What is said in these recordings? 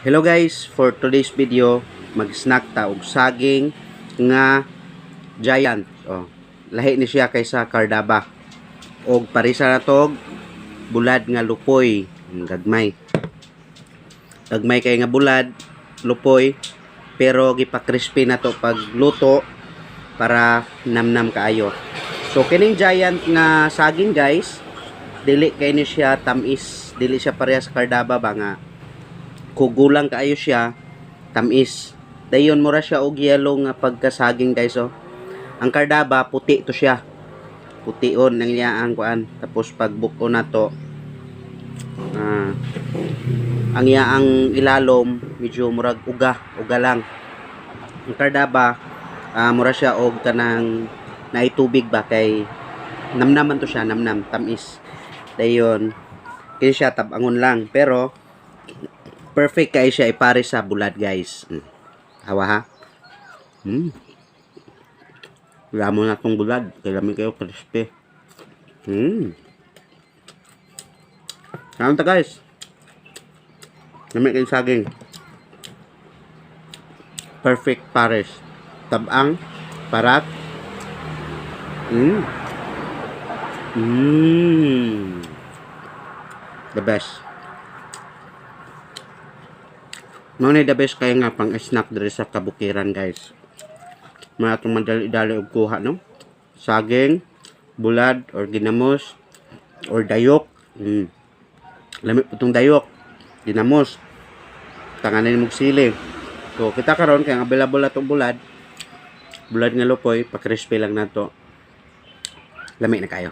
Hello guys, for today's video mag-snack ta og saging nga giant. Lahi ni siya kaysa Cardaba. Og parisa na tog bulad nga lupoy, gagmay. Gagmay kay nga bulad, lupoy, pero gipa-crispy na to pag luto para namnam kaayo. So kining giant nga saging guys, dili kay ni siya tamis, dili siya parehas Cardaba ba nga kugulang kaayo siya, tamis. Dayon mura siya og yellow nga pagkasaging guys. Ang Cardaba puti to siya. Pution nang iyang kuan. Tapos pag buko na to, ang iyaang ilalom medyo murag uga lang. Ang Cardaba mura siya og kanang naitubig ba kay namnaman to siya, namnam, tamis. Dayon kaya siya tabangon lang, pero perfect kay siya ipare sa bulad guys. Hawa ha. Lamo na tong bulad. Kailangan kayo crispy. Kanon ta guys. Lami kayo saging. Perfect pares. Tabang, parat. The best. Mga the best kaya nga pang snack diri sa kabukiran guys. Mga itong madali-dali og kuha no. Saging, bulad, or ginamos, or dayok. Lamit po itong dayok. Ginamos. Tanganin mong sili. So kita karon kaya available na itong bulad. Bulad nga lupoy, pa-crispy lang na to. Lamig na kayo.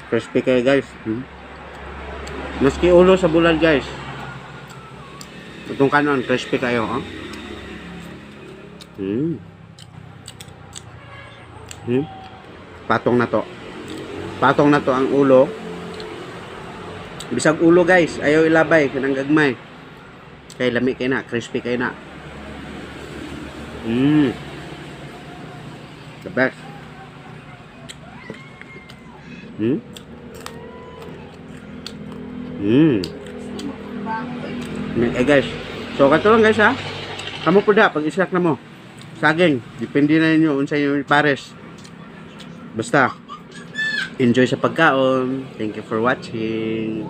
Crispy kayo guys. Maski ulo sa bulad guys. Itong kanon, crispy kayo. Patong na to. Patong na to ang ulo. Bisag ulo guys. Ayaw ilabay. Kanang gagmay. Kay lami kayo na. Crispy kayo na. The best. Guys, so kato lang guys ha. Kamu po da pag isak na mo saging, depende na ninyo unsay yung pares. Basta enjoy sa pagkaon. Thank you for watching.